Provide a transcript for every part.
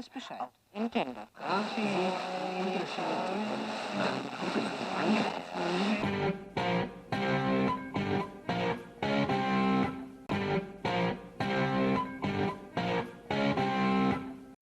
weiß Bescheid. Nintendo.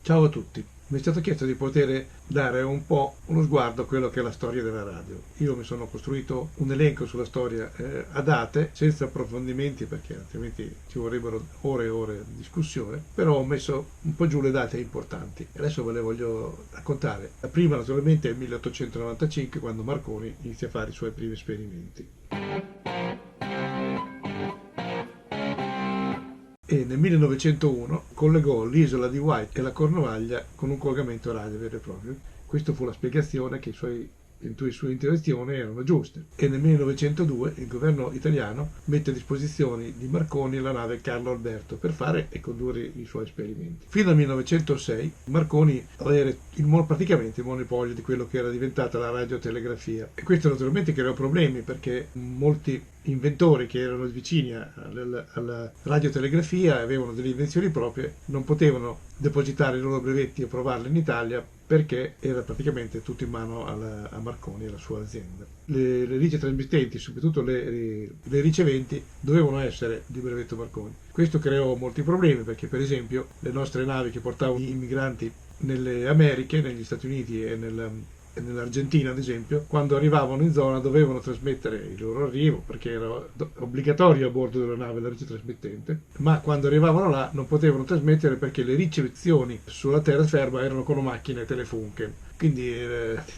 Ciao a tutti, mi è stato chiesto di poter dare un po' uno sguardo a quello che è la storia della radio. Io mi sono costruito un elenco sulla storia a date, senza approfondimenti perché altrimenti ci vorrebbero ore e ore di discussione, però ho messo un po' giù le date importanti e adesso ve le voglio raccontare. La prima naturalmente è il 1895, quando Marconi inizia a fare i suoi primi esperimenti. E nel 1901 collegò l'isola di White e la Cornovaglia con un collegamento radio vero e proprio. Questa fu la spiegazione che le sue interventi erano giuste. E nel 1902 il governo italiano mette a disposizione di Marconi la nave Carlo Alberto per fare e condurre i suoi esperimenti. Fino al 1906 Marconi aveva praticamente il monopolio di quello che era diventata la radiotelegrafia. E questo naturalmente creò problemi perché molti inventori che erano vicini alla radiotelegrafia avevano delle invenzioni proprie, non potevano depositare i loro brevetti e provarle in Italia perché era praticamente tutto in mano a Marconi e alla sua azienda. Le ricce trasmittenti, soprattutto le riceventi, dovevano essere di brevetto Marconi. Questo creò molti problemi perché, per esempio, le nostre navi che portavano gli immigranti nelle Americhe, negli Stati Uniti e nell'Argentina ad esempio, quando arrivavano in zona dovevano trasmettere il loro arrivo perché era obbligatorio a bordo della nave la riccia trasmettente, ma quando arrivavano là non potevano trasmettere perché le ricezioni sulla terraferma erano con macchine telefoniche, quindi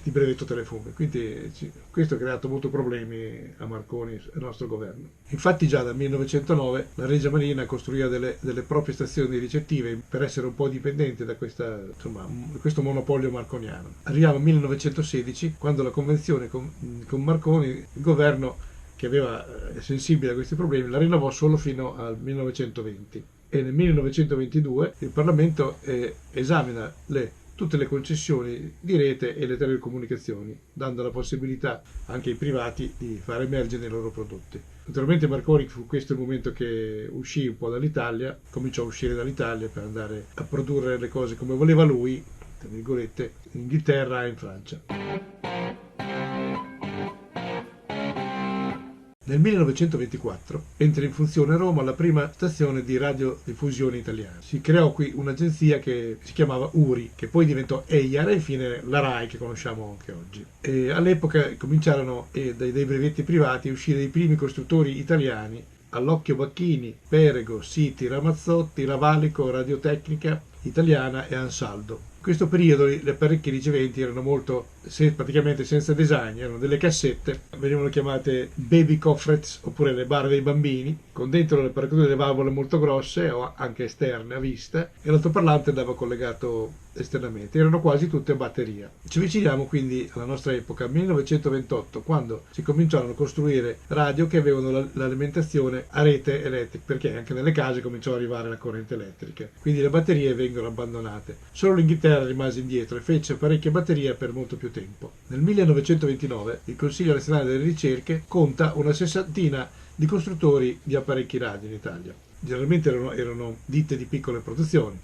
di brevetto telefonico, quindi questo ha creato molti problemi a Marconi e al nostro governo. Infatti già dal 1909 la Regia Marina costruiva delle proprie stazioni ricettive per essere un po' dipendente da questo monopolio marconiano. Arriviamo al 1916 quando la convenzione con Marconi, il governo che è sensibile a questi problemi la rinnovò solo fino al 1920 e nel 1922 il Parlamento esamina tutte le concessioni di rete e le telecomunicazioni, dando la possibilità anche ai privati di far emergere i loro prodotti. Naturalmente Marconi fu questo il momento che uscì un po' dall'Italia, cominciò a uscire dall'Italia per andare a produrre le cose come voleva lui, tra virgolette, in Inghilterra e in Francia. Nel 1924 entra in funzione a Roma la prima stazione di radiodiffusione italiana. Si creò qui un'agenzia che si chiamava URI, che poi diventò EIAR e infine la RAI che conosciamo anche oggi. E all'epoca cominciarono dai brevetti privati a uscire i primi costruttori italiani: Allocchio Bacchini, Perego, Siti, Ramazzotti, Ravalico, Radiotecnica Italiana e Ansaldo. In questo periodo le apparecchi riceventi erano praticamente senza design, erano delle cassette, venivano chiamate baby coffrets oppure le bare dei bambini, con dentro le apparecchiature delle valvole molto grosse o anche esterne a vista, e l'altoparlante andava collegato esternamente, erano quasi tutte a batteria. Ci avviciniamo quindi alla nostra epoca, 1928, quando si cominciarono a costruire radio che avevano l'alimentazione a rete elettrica, perché anche nelle case cominciò ad arrivare la corrente elettrica, quindi le batterie vengono abbandonate. Solo l'Inghilterra rimase indietro e fece parecchie batterie per molto più tempo. Nel 1929 il Consiglio Nazionale delle Ricerche conta una sessantina di costruttori di apparecchi radio in Italia. Generalmente erano ditte di piccole produzioni.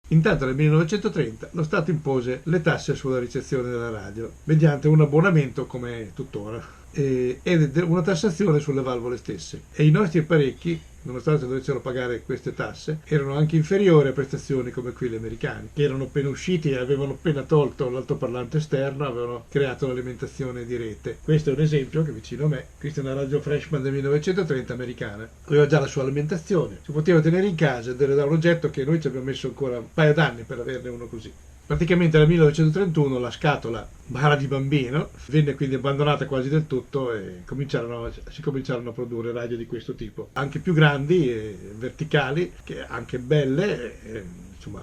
Intanto nel 1930 lo Stato impose le tasse sulla ricezione della radio mediante un abbonamento come tuttora ed una tassazione sulle valvole stesse, e i nostri apparecchi, nonostante dovessero pagare queste tasse, erano anche inferiori a prestazioni come quelli americani, che erano appena usciti e avevano appena tolto l'altoparlante esterno, avevano creato l'alimentazione di rete. Questo è un esempio che vicino a me, questa è una radio Freshman del 1930 americana, aveva già la sua alimentazione, si poteva tenere in casa ed era un oggetto che noi ci abbiamo messo ancora un paio d'anni per averne uno così. Praticamente nel 1931 la scatola bara di bambino venne quindi abbandonata quasi del tutto e si cominciarono a produrre radio di questo tipo, anche più grandi e verticali, che anche belle,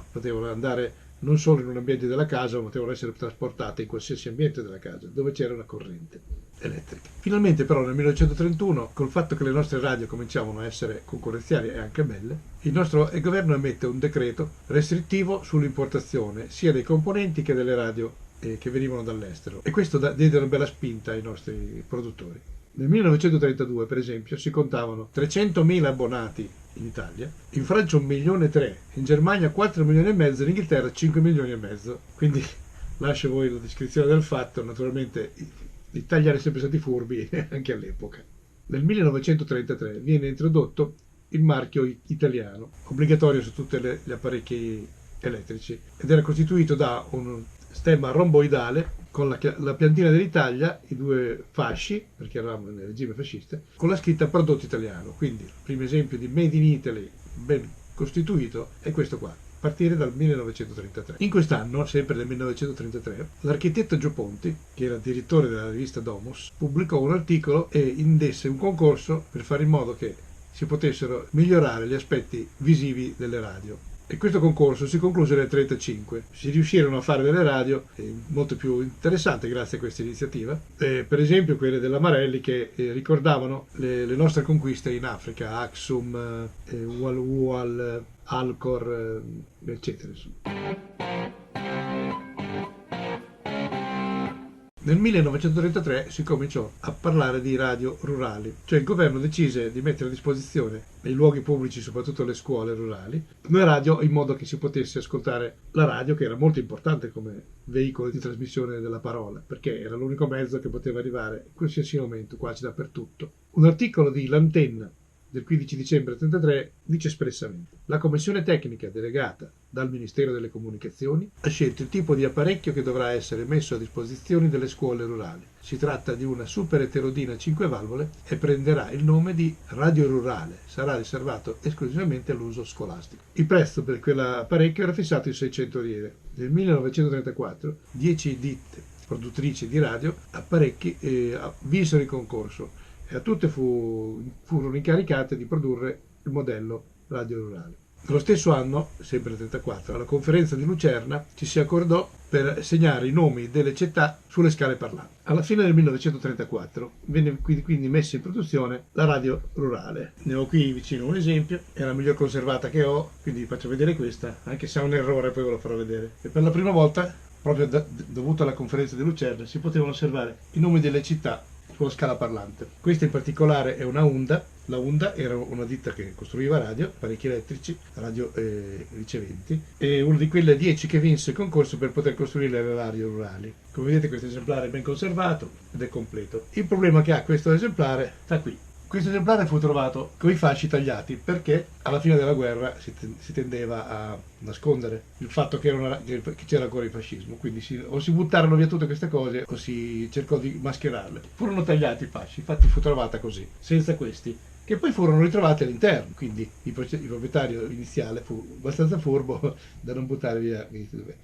potevano andare non solo in un ambiente della casa, ma potevano essere trasportate in qualsiasi ambiente della casa dove c'era una corrente elettrica. Finalmente però nel 1931, col fatto che le nostre radio cominciavano a essere concorrenziali e anche belle, il governo emette un decreto restrittivo sull'importazione sia dei componenti che delle radio che venivano dall'estero, e questo diede una bella spinta ai nostri produttori. Nel 1932, per esempio, si contavano 300.000 abbonati in Italia, in Francia 1,3 milioni, in Germania 4,5 milioni, in Inghilterra 5,5 milioni. Quindi lascio voi la descrizione del fatto. Naturalmente gli italiani sono sempre stati furbi anche all'epoca. Nel 1933 viene introdotto il marchio italiano, obbligatorio su tutti gli apparecchi elettrici, ed era costituito da un stemma romboidale con la piantina dell'Italia, i due fasci, perché eravamo nel regime fascista, con la scritta prodotto italiano. Quindi il primo esempio di Made in Italy ben costituito è questo qua, a partire dal 1933. In quest'anno, sempre nel 1933, l'architetto Gio Ponti, che era direttore della rivista Domus, pubblicò un articolo e indesse un concorso per fare in modo che si potessero migliorare gli aspetti visivi delle radio. E questo concorso si concluse nel 1935. Si riuscirono a fare delle radio molto più interessanti grazie a questa iniziativa. Per esempio quelle della Marelli, che ricordavano le nostre conquiste in Africa, Axum, Ual, Alcor, eccetera. Nel 1933 si cominciò a parlare di radio rurali, cioè il governo decise di mettere a disposizione nei luoghi pubblici, soprattutto le scuole rurali, una radio in modo che si potesse ascoltare la radio, che era molto importante come veicolo di trasmissione della parola, perché era l'unico mezzo che poteva arrivare in qualsiasi momento, quasi dappertutto. Un articolo di L'Antenna del 15 dicembre 1933 dice espressamente: la commissione tecnica delegata dal Ministero delle Comunicazioni ha scelto il tipo di apparecchio che dovrà essere messo a disposizione delle scuole rurali. Si tratta di una super eterodina a 5 valvole e prenderà il nome di radio rurale. Sarà riservato esclusivamente all'uso scolastico. Il prezzo per quell'apparecchio era fissato in 600 lire. Nel 1934 10 ditte produttrici di radio apparecchi vinsero il concorso e a tutte furono incaricate di produrre il modello radio rurale. Nello stesso anno, sempre nel 1934, alla conferenza di Lucerna ci si accordò per segnare i nomi delle città sulle scale parlanti. Alla fine del 1934 venne quindi messa in produzione la radio rurale. Ne ho qui vicino un esempio, è la miglior conservata che ho, quindi vi faccio vedere questa, anche se ha un errore poi ve lo farò vedere. E per la prima volta, proprio dovuto alla conferenza di Lucerna, si potevano osservare i nomi delle città sulla scala parlante. Questa in particolare è una Honda. La Honda era una ditta che costruiva radio, apparecchi elettrici, radio riceventi, e una di quelle 10 che vinse il concorso per poter costruire le radio rurali. Come vedete questo esemplare è ben conservato ed è completo. Il problema che ha questo esemplare sta qui. Questo esemplare fu trovato con i fasci tagliati perché alla fine della guerra si tendeva a nascondere il fatto che c'era ancora il fascismo, quindi o si buttarono via tutte queste cose o si cercò di mascherarle. Furono tagliati i fasci, infatti fu trovata così, senza questi, che poi furono ritrovati all'interno, quindi il proprietario iniziale fu abbastanza furbo da non buttare via.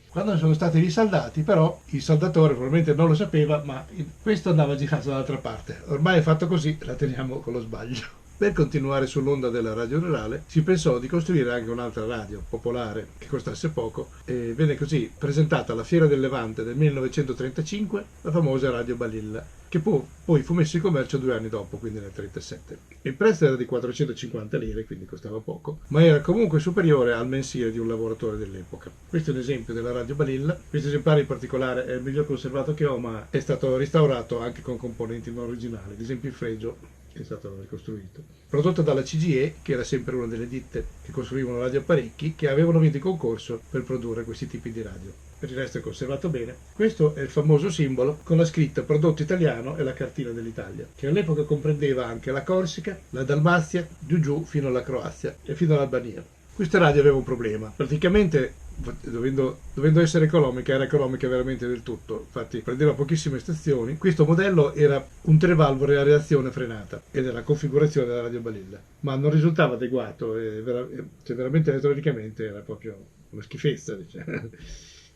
Quando sono stati risaldati, però, il saldatore probabilmente non lo sapeva, ma questo andava girato dall'altra parte. Ormai è fatto così, la teniamo con lo sbaglio. Per continuare sull'onda della radio rurale si pensò di costruire anche un'altra radio popolare che costasse poco e venne così presentata alla Fiera del Levante del 1935 la famosa Radio Balilla, che poi fu messa in commercio 2 anni dopo, quindi nel 1937. Il prezzo era di 450 lire, quindi costava poco, ma era comunque superiore al mensile di un lavoratore dell'epoca. Questo è un esempio della Radio Balilla. Questo esemplare in particolare è il miglior conservato che ho, ma è stato restaurato anche con componenti non originali, ad esempio il fregio è stato ricostruito. Prodotto dalla CGE, che era sempre una delle ditte che costruivano radioapparecchi, che avevano vinto il concorso per produrre questi tipi di radio. Per il resto è conservato bene. Questo è il famoso simbolo con la scritta prodotto italiano e la cartina dell'Italia, che all'epoca comprendeva anche la Corsica, la Dalmazia, giù fino alla Croazia e fino all'Albania. Questa radio aveva un problema. Praticamente, dovendo essere economica, era economica veramente del tutto. Infatti prendeva pochissime stazioni. Questo modello era un 3 valvole a reazione frenata ed era la configurazione della Radio Balilla, ma non risultava adeguato cioè veramente elettronicamente era proprio una schifezza, diciamo.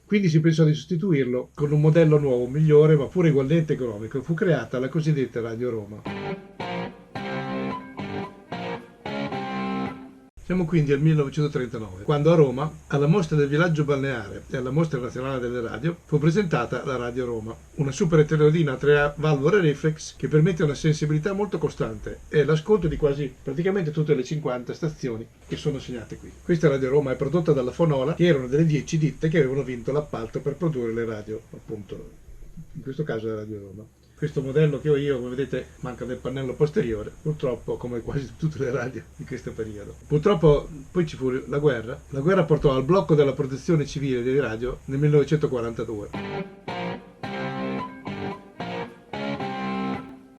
Quindi si pensò di sostituirlo con un modello nuovo, migliore, ma pure ugualmente economico. Fu creata la cosiddetta Radio Roma. Siamo quindi al 1939, quando a Roma, alla mostra del villaggio balneare e alla mostra nazionale delle radio, fu presentata la Radio Roma, una super eterodina a 3 valvole reflex che permette una sensibilità molto costante e l'ascolto di quasi praticamente tutte le 50 stazioni che sono segnate qui. Questa Radio Roma è prodotta dalla Fonola, che era una delle 10 ditte che avevano vinto l'appalto per produrre le radio, appunto, in questo caso la Radio Roma. Questo modello che ho io, come vedete, manca del pannello posteriore, purtroppo, come quasi tutte le radio di questo periodo. Purtroppo poi ci fu la guerra. La guerra portò al blocco della protezione civile dei radio nel 1942.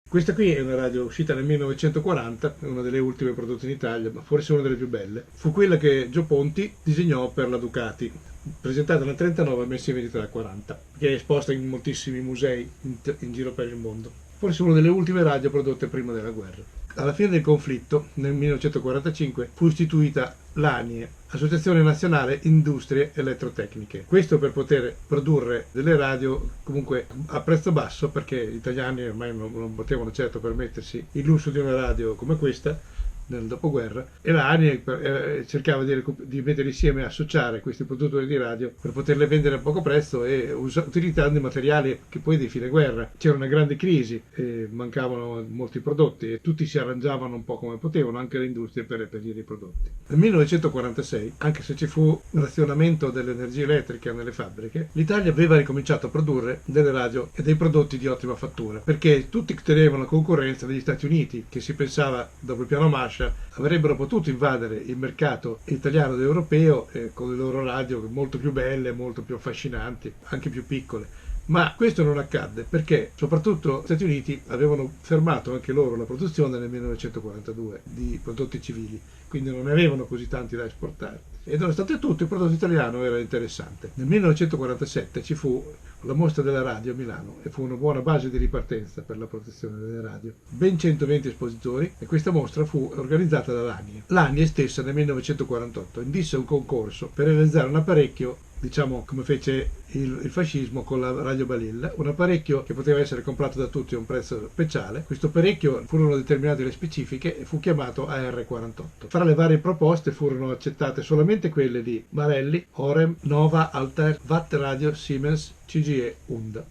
Questa qui è una radio uscita nel 1940, è una delle ultime prodotte in Italia, ma forse una delle più belle. Fu quella che Gio Ponti disegnò per la Ducati, presentata nel 1939 e messa in vendita nel 1940, che è esposta in moltissimi musei in giro per il mondo. Forse una delle ultime radio prodotte prima della guerra. Alla fine del conflitto, nel 1945, fu istituita l'ANIE, Associazione Nazionale Industrie Elettrotecniche. Questo per poter produrre delle radio comunque a prezzo basso, perché gli italiani ormai non potevano certo permettersi il lusso di una radio come questa nel dopoguerra, e la ANI cercava di mettere insieme e associare questi produttori di radio per poterle vendere a poco prezzo e utilizzando i materiali che poi di fine guerra c'era una grande crisi e mancavano molti prodotti e tutti si arrangiavano un po' come potevano, anche le industrie, per reperire i prodotti. Nel 1946, anche se ci fu un razionamento dell'energia elettrica nelle fabbriche, l'Italia aveva ricominciato a produrre delle radio e dei prodotti di ottima fattura, perché tutti tenevano concorrenza degli Stati Uniti, che si pensava dopo il piano Marshall avrebbero potuto invadere il mercato italiano ed europeo con le loro radio molto più belle, molto più affascinanti, anche più piccole. Ma questo non accadde perché soprattutto gli Stati Uniti avevano fermato anche loro la produzione nel 1942 di prodotti civili, quindi non ne avevano così tanti da esportare. E nonostante tutto il prodotto italiano era interessante. Nel 1947 ci fu la mostra della radio a Milano e fu una buona base di ripartenza per la protezione delle radio. Ben 120 espositori e questa mostra fu organizzata dall'ANIE. L'ANIE stessa nel 1948 indisse un concorso per realizzare un apparecchio, diciamo come fece il fascismo con la radio balilla, un apparecchio che poteva essere comprato da tutti a un prezzo speciale. Questo apparecchio furono determinate le specifiche e fu chiamato AR48. Fra le varie proposte furono accettate solamente quelle di Marelli, Orem, Nova, Altair, Watt Radio, Siemens, CGE, UNDA.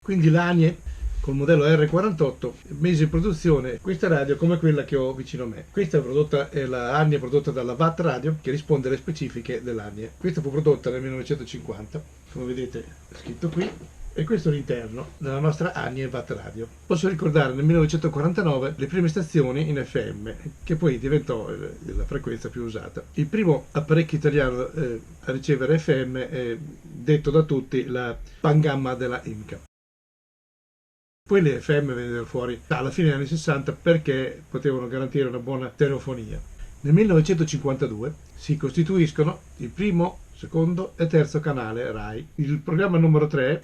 Quindi l'ANIE col modello R48 mise in produzione questa radio come quella che ho vicino a me. Questa è la ANIE prodotta dalla Watt Radio, che risponde alle specifiche dell'ANIE. Questa fu prodotta nel 1950, come vedete scritto qui, e questo è l'interno della nostra ANIE Watt Radio. Posso ricordare nel 1949 le prime stazioni in FM, che poi diventò la frequenza più usata. Il primo apparecchio italiano a ricevere FM è detto da tutti la Pangamma della IMCA. Poi le FM vennero fuori alla fine degli anni 60 perché potevano garantire una buona stereofonia. Nel 1952 si costituiscono il primo, secondo e terzo canale RAI. Il programma numero 3,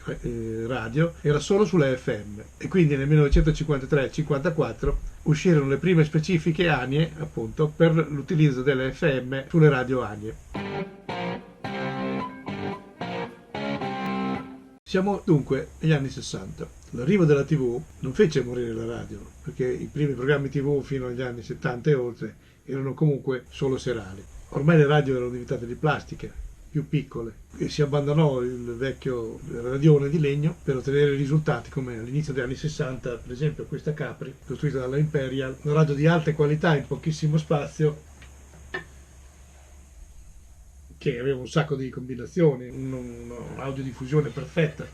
radio, era solo sulle FM e quindi nel 1953-54 uscirono le prime specifiche ANIE, appunto, per l'utilizzo delle FM sulle radio ANIE. Siamo dunque negli anni 60. L'arrivo della TV non fece morire la radio, perché i primi programmi TV fino agli anni 70 e oltre erano comunque solo serali. Ormai le radio erano diventate di plastica, più piccole, e si abbandonò il vecchio radione di legno per ottenere risultati come all'inizio degli anni 60, per esempio questa Capri, costruita dalla Imperial, una radio di alta qualità in pochissimo spazio, che aveva un sacco di combinazioni, un'audiodiffusione perfetta.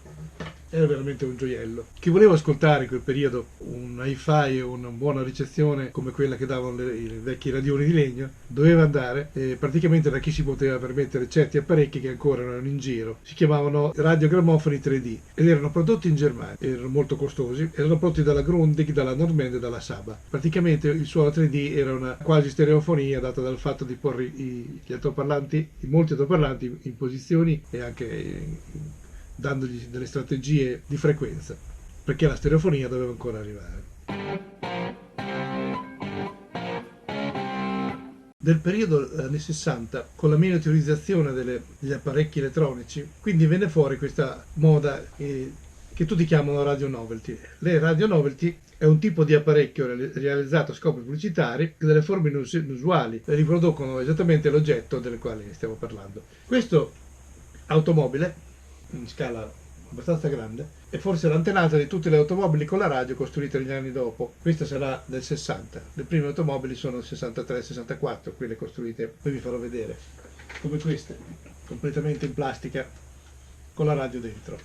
Era veramente un gioiello. Chi voleva ascoltare in quel periodo un hi-fi e una buona ricezione come quella che davano i vecchi radioni di legno doveva andare praticamente da chi si poteva permettere certi apparecchi che ancora erano in giro. Si chiamavano radiogramofoni 3D ed erano prodotti in Germania, erano molto costosi, erano prodotti dalla Grundig, dalla Normand e dalla Saba. Praticamente il suono 3D era una quasi stereofonia data dal fatto di porre molti altoparlanti in posizioni e anche dandogli delle strategie di frequenza, perché la stereofonia doveva ancora arrivare. Del periodo anni 60, con la miniaturizzazione degli apparecchi elettronici, quindi venne fuori questa moda che tutti chiamano radio novelty. Le radio novelty è un tipo di apparecchio realizzato a scopi pubblicitari che delle forme inusuali riproducono esattamente l'oggetto del quale stiamo parlando. Questo automobile in scala abbastanza grande è forse l'antenata di tutte le automobili con la radio costruite negli anni dopo. Questa sarà del 60, le prime automobili sono del 63-64, quelle costruite, poi vi farò vedere, come queste, completamente in plastica, con la radio dentro.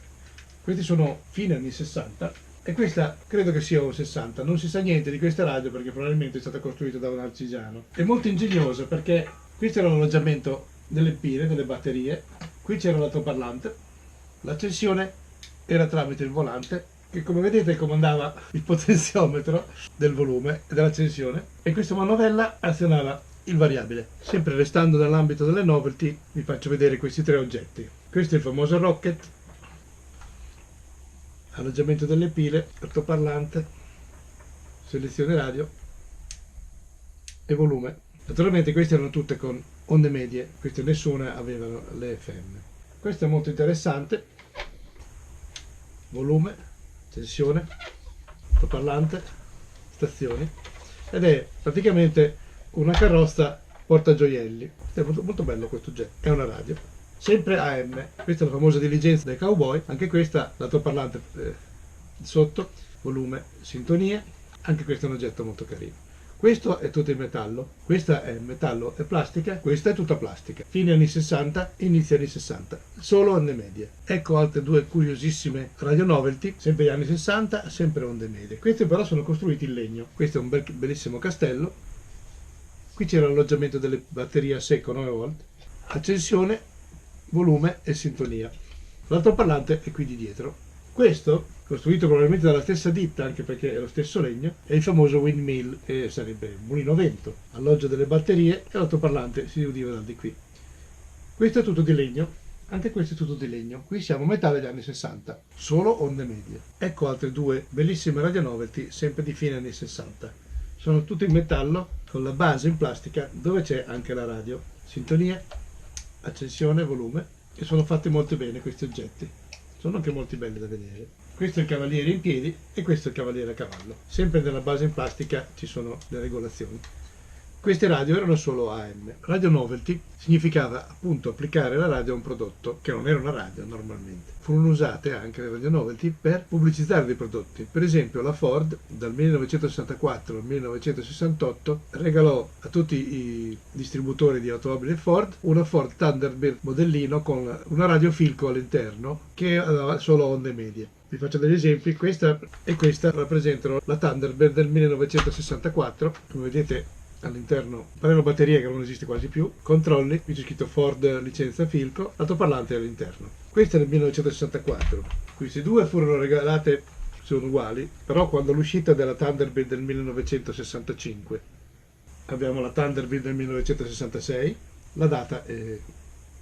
Questi sono fine anni 60 e questa credo che sia un 60. Non si sa niente di questa radio perché probabilmente è stata costruita da un artigiano. È molto ingegnosa perché questo era l'alloggiamento delle pile, delle batterie, qui c'era l'altoparlante, l'accensione era tramite il volante che come vedete comandava il potenziometro del volume e dell'accensione e questa manovella azionava il variabile. Sempre restando nell'ambito delle novelty vi faccio vedere questi tre oggetti. Questo è il famoso rocket, alloggiamento delle pile, altoparlante, selezione radio e volume. Naturalmente queste erano tutte con onde medie, queste nessuna avevano le FM. Questo è molto interessante, volume, tensione, altoparlante, stazioni, ed è praticamente una carrozza portagioielli. È molto, molto bello questo oggetto, è una radio. Sempre AM, questa è la famosa diligenza dei cowboy, anche questa l'altoparlante sotto, volume, sintonie, anche questo è un oggetto molto carino. Questo è tutto in metallo, questa è metallo e plastica, questa è tutta plastica. Fine anni 60, inizio anni 60, solo onde medie. Ecco altre due curiosissime radio novelty, sempre gli anni 60, sempre onde medie. Queste però sono costruite in legno. Questo è un bellissimo castello. Qui c'era l'alloggiamento delle batterie a secco 9 volt, accensione, volume e sintonia. L'altoparlante è qui di dietro. Questo, costruito probabilmente dalla stessa ditta, anche perché è lo stesso legno, è il famoso windmill, che sarebbe mulino a vento, alloggio delle batterie e l'altoparlante si udiva da di qui. Questo è tutto di legno, anche questo è tutto di legno. Qui siamo a metà degli anni 60, solo onde medie. Ecco altre due bellissime radio novelty, sempre di fine anni 60. Sono tutte in metallo, con la base in plastica, dove c'è anche la radio. Sintonia, accensione, volume, e sono fatti molto bene questi oggetti. Sono anche molto belli da vedere. Questo è il cavaliere in piedi e questo è il cavaliere a cavallo. Sempre nella base in plastica ci sono le regolazioni. Queste radio erano solo AM. Radio novelty significava appunto applicare la radio a un prodotto che non era una radio normalmente. Furono usate anche le radio novelty per pubblicizzare dei prodotti. Per esempio la Ford dal 1964 al 1968 regalò a tutti i distributori di automobili Ford una Ford Thunderbird modellino con una radio Philco all'interno che aveva solo onde medie. Vi faccio degli esempi, questa e questa rappresentano la Thunderbird del 1964, come vedete all'interno pareva batteria che non esiste quasi più, controlli, qui c'è scritto Ford licenza Philco, l'altoparlante all'interno. Questa è del 1964, queste due furono regalate, sono uguali, però quando l'uscita della Thunderbird del 1965 abbiamo la Thunderbird del 1966, la data è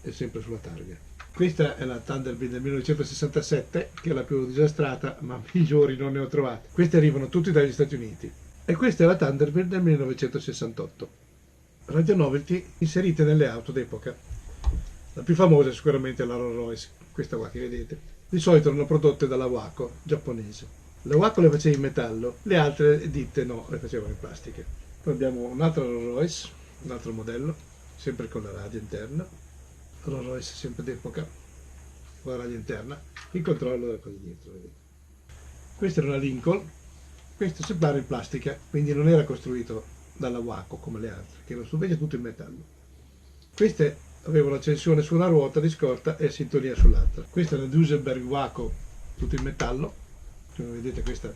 sempre sulla targa. Questa è la Thunderbird del 1967, che è la più disastrata, ma migliori non ne ho trovate. Queste arrivano tutti dagli Stati Uniti. E questa è la Thunderbird del 1968. Radio novelty inserite nelle auto d'epoca. La più famosa è sicuramente la Rolls Royce, questa qua che vedete. Di solito erano prodotte dalla Wako, giapponese. La Wako le faceva in metallo, le altre ditte no, le facevano in plastica. Poi abbiamo un'altra Rolls Royce, un altro modello, sempre con la radio interna. Rolls Royce sempre d'epoca, con la radio interna. Il controllo da qua di dietro, vedete. Questa era una Lincoln. Questo esemplare in plastica, quindi non era costruito dalla Wako come le altre, che erano invece tutto in metallo. Queste avevano accensione su una ruota di scorta e sintonia sull'altra. Questa è la Duesenberg Wako, tutto in metallo. Come vedete questa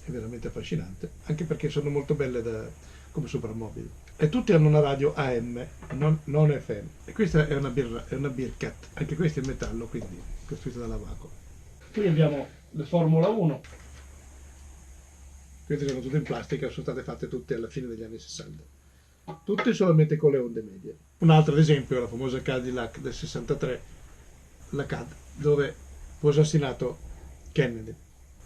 è veramente affascinante, anche perché sono molto belle come soprammobili. E tutti hanno una radio AM, non FM. E questa è una Bearcat, anche questa è in metallo, quindi costruita dalla Wako. Poi abbiamo le Formula 1. Queste sono tutte in plastica, sono state fatte tutte alla fine degli anni 60. Tutte solamente con le onde medie. Un altro ad esempio è la famosa Cadillac del 63, la CAD, dove fu assassinato Kennedy.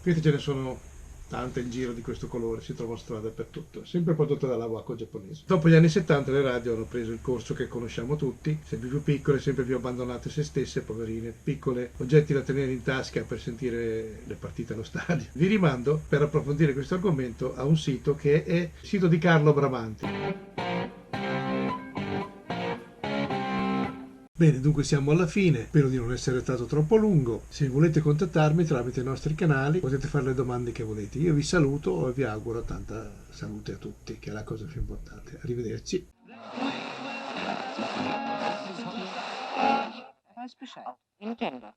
Queste ce ne sono tante in giro di questo colore, si trovano strada dappertutto, sempre prodotte dalla Wako giapponese. Dopo gli anni 70 le radio hanno preso il corso che conosciamo tutti, sempre più piccole, sempre più abbandonate se stesse, poverine, piccole, oggetti da tenere in tasca per sentire le partite allo stadio. Vi rimando per approfondire questo argomento a un sito che è il sito di Carlo Bramanti. Bene, dunque siamo alla fine, spero di non essere stato troppo lungo. Se volete contattarmi tramite i nostri canali potete fare le domande che volete. Io vi saluto e vi auguro tanta salute a tutti, che è la cosa più importante. Arrivederci. Weiß Bescheid. Nintendo.